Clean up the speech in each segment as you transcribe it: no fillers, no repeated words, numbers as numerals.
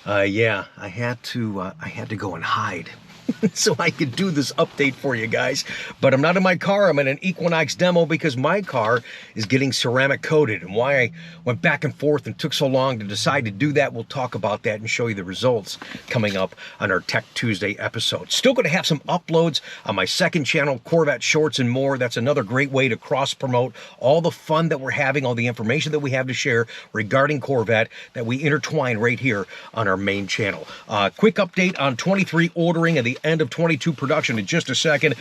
Yeah, I had to go and hide so I could do this update for you guys. But I'm not in my car. I'm in an Equinox demo because my car is getting ceramic coated. And why I went back and forth and took so long to decide to do that, we'll talk about that and show you the results coming up on our Tech Tuesday episode. Still going to have some uploads on my second channel, Corvette Shorts and more. That's another great way to cross-promote all the fun that we're having, all the information that we have to share regarding Corvette that we intertwine right here on our main channel. Quick update on 23 ordering and the end of 22 production in just a second.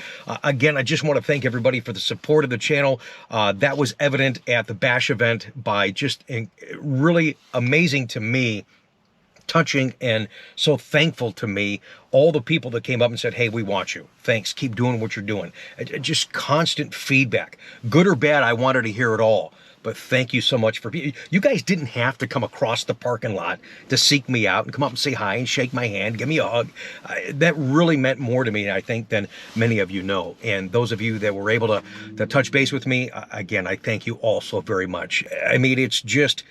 Again, I just want to thank everybody for the support of the channel. That was evident at the Bash event by just really amazing to me, touching, and so thankful to me, all the people that came up and said, hey, we want you. Thanks. Keep doing what you're doing. Just constant feedback. Good or bad, I wanted to hear it all. But thank you so much for... You guys didn't have to come across the parking lot to seek me out and come up and say hi and shake my hand, give me a hug. That really meant more to me, I think, than many of you know. And those of you that were able to touch base with me, again, I thank you all so very much. I mean, it's just...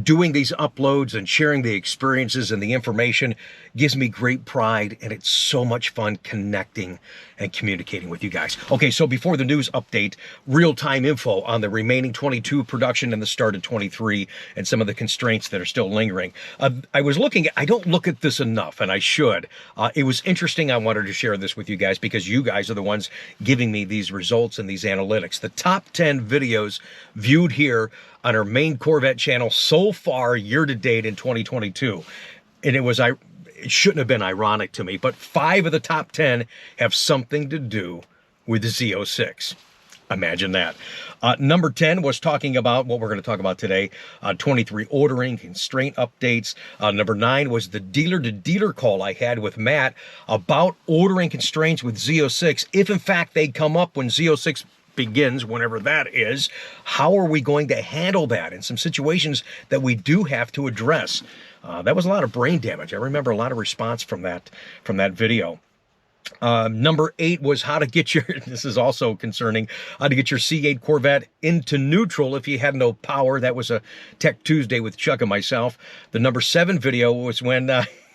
doing these uploads and sharing the experiences and the information gives me great pride, and it's so much fun connecting and communicating with you guys. Okay, so before the news update, real-time info on the remaining 22 production and the start of 23 and some of the constraints that are still lingering. I was looking at, I don't look at this enough, and I should. It was interesting. I wanted to share this with you guys because you guys are the ones giving me these results and these analytics. The top 10 videos viewed here on our main Corvette channel so far year to date in 2022. And it shouldn't have been ironic to me, but 5 of the top 10 have something to do with the Z06. Imagine that. Number 10 was talking about what we're going to talk about today, 23 ordering, constraint updates. Number 9 was the dealer-to-dealer call I had with Matt about ordering constraints with Z06. If in fact they come up when Z06 begins, whenever that is, how are we going to handle that in some situations that we do have to address? That was a lot of brain damage. I remember a lot of response from that video. Number 8 was how to get your, this is also concerning, how to get your C8 Corvette into neutral if you had no power. That was a Tech Tuesday with Chuck and myself. The number 7 video was when,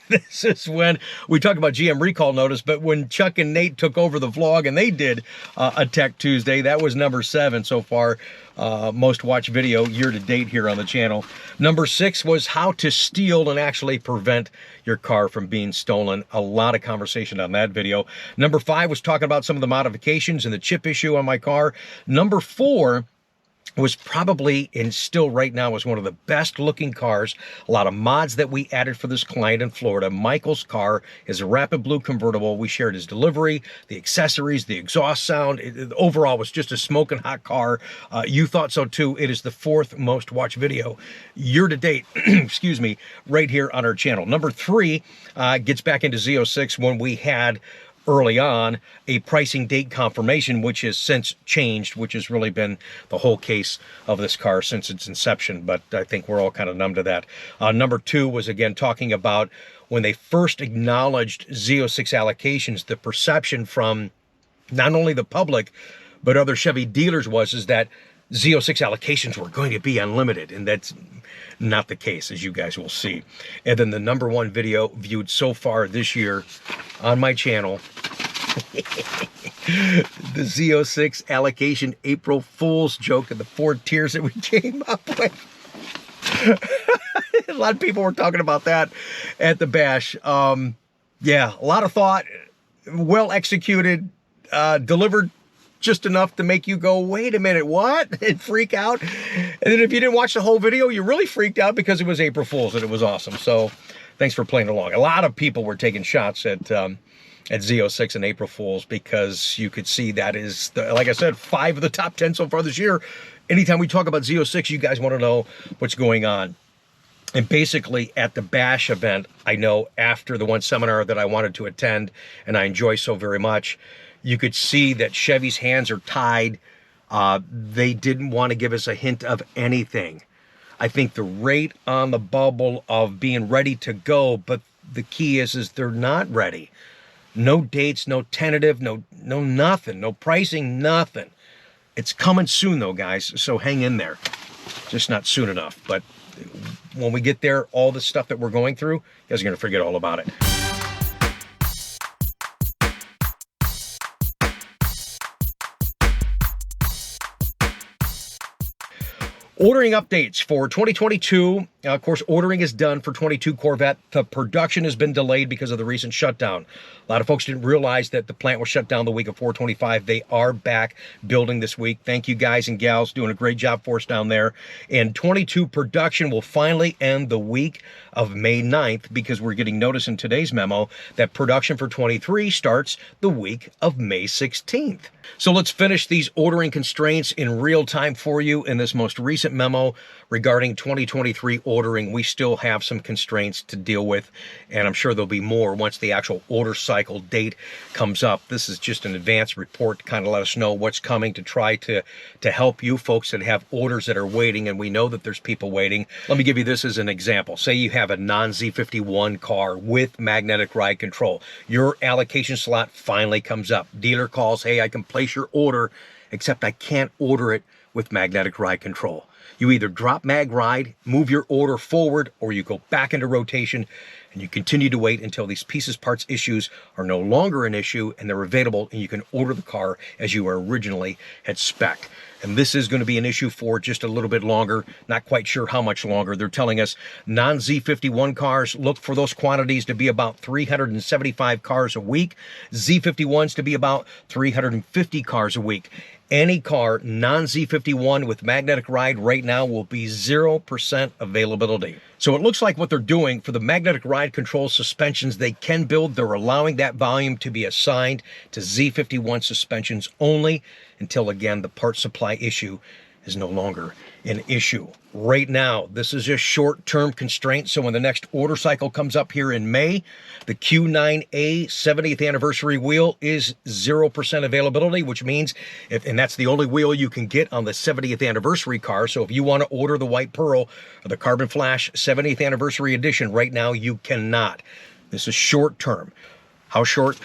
this is when we talk about GM recall notice, but when Chuck and Nate took over the vlog and they did a Tech Tuesday, that was number 7 so far. Most watched video year to date here on the channel. Number 6 was how to steal and actually prevent your car from being stolen. A lot of conversation on that video. Number 5 was talking about some of the modifications and the chip issue on my car. Number 4 was probably, and still right now, is one of the best looking cars. A lot of mods that we added for this client in Florida. Michael's car is a Rapid Blue convertible. We shared his delivery, the accessories, the exhaust sound. Overall, was just a smoking hot car. You thought so too. It is the 4th most watched video year to date, excuse me, right here on our channel. Number 3 gets back into Z06 when we had early on a pricing date confirmation, which has since changed, which has really been the whole case of this car since its inception, but I think we're all kind of numb to that. Number 2 was again talking about when they first acknowledged Z06 allocations, the perception from not only the public but other Chevy dealers is that Z06 allocations were going to be unlimited, and that's not the case, as you guys will see. And then the number 1 video viewed so far this year on my channel, the Z06 allocation April Fool's joke and the 4 tiers that we came up with. A lot of people were talking about that at the Bash. Yeah, a lot of thought, well executed, delivered just enough to make you go, wait a minute, what? And freak out. And then if you didn't watch the whole video, you really freaked out because it was April Fool's and it was awesome. So thanks for playing along. A lot of people were taking shots at Z06 and April Fool's because you could see that is, like I said, 5 of the top 10 so far this year. Anytime we talk about Z06, you guys want to know what's going on. And basically at the Bash event, I know after the one seminar that I wanted to attend and I enjoy so very much, you could see that Chevy's hands are tied. They didn't want to give us a hint of anything. I think the rate on the bubble of being ready to go, but the key is they're not ready. No dates, no tentative, no nothing, no pricing, nothing. It's coming soon though, guys, so hang in there. Just not soon enough, but when we get there, all the stuff that we're going through, you guys are going to forget all about it. Ordering updates for 2022. Of course, ordering is done for 22 Corvette. The production has been delayed because of the recent shutdown. A lot of folks didn't realize that the plant was shut down the week of 425. They are back building this week. Thank you guys and gals, doing a great job for us down there. And 22 production will finally end the week of May 9th because we're getting notice in today's memo that production for 23 starts the week of May 16th. So let's finish these ordering constraints in real time for you in this most recent memo regarding 2023 ordering. We still have some constraints to deal with, and I'm sure there'll be more once the actual order cycle date comes up. This is just an advanced report to kind of let us know what's coming, to try to help you folks that have orders that are waiting, and we know that there's people waiting. Let me give you this as an example. Say you have a non-Z51 car with magnetic ride control. Your allocation slot finally comes up. Dealer calls, hey, I can place your order, except I can't order it with magnetic ride control. You either drop mag ride, move your order forward, or you go back into rotation and you continue to wait until these pieces, parts, issues are no longer an issue and they're available and you can order the car as you originally had spec'd. And this is going to be an issue for just a little bit longer, not quite sure how much longer. They're telling us non-Z51 cars, look for those quantities to be about 375 cars a week. Z51s to be about 350 cars a week. Any car non-Z51 with magnetic ride right now will be 0% availability. So it looks like what they're doing for the magnetic ride control suspensions they can build, they're allowing that volume to be assigned to Z51 suspensions only until, again, the part supply issue is no longer an issue. Right now, this is a short-term constraint, so when the next order cycle comes up here in May, the Q9A 70th anniversary wheel is 0% availability, which means, and that's the only wheel you can get on the 70th anniversary car, so if you want to order the White Pearl or the Carbon Flash 70th anniversary edition, right now you cannot. This is short-term. How short?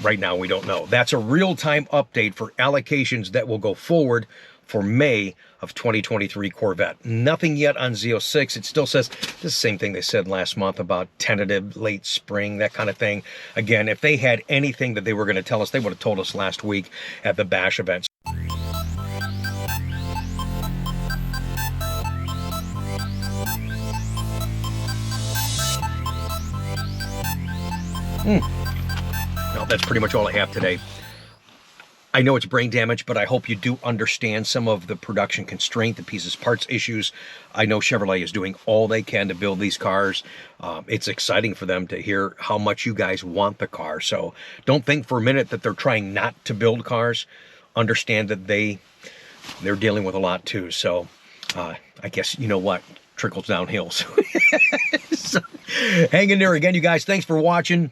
Right now, we don't know. That's a real-time update for allocations that will go forward for May of 2023 Corvette. Nothing yet on Z06. It still says the same thing they said last month about tentative late spring, that kind of thing. Again, if they had anything that they were going to tell us, they would have told us last week at the Bash event. Well, that's pretty much all I have today. I know it's brain damage, but I hope you do understand some of the production constraint, the pieces, parts issues. I know Chevrolet is doing all they can to build these cars. It's exciting for them to hear how much you guys want the car. So don't think for a minute that they're trying not to build cars. Understand that they're dealing with a lot too. So I guess, you know what, trickles downhill. So hang in there again, you guys. Thanks for watching.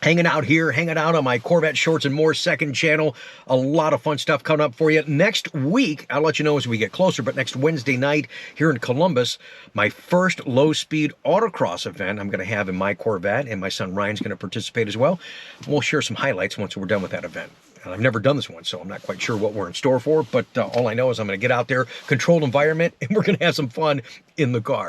Hanging out here, hanging out on my Corvette Shorts and More second channel. A lot of fun stuff coming up for you. Next week, I'll let you know as we get closer, but next Wednesday night here in Columbus, my first low-speed autocross event I'm going to have in my Corvette, and my son Ryan's going to participate as well. We'll share some highlights once we're done with that event. And I've never done this one, so I'm not quite sure what we're in store for, but all I know is I'm going to get out there, controlled environment, and we're going to have some fun in the car.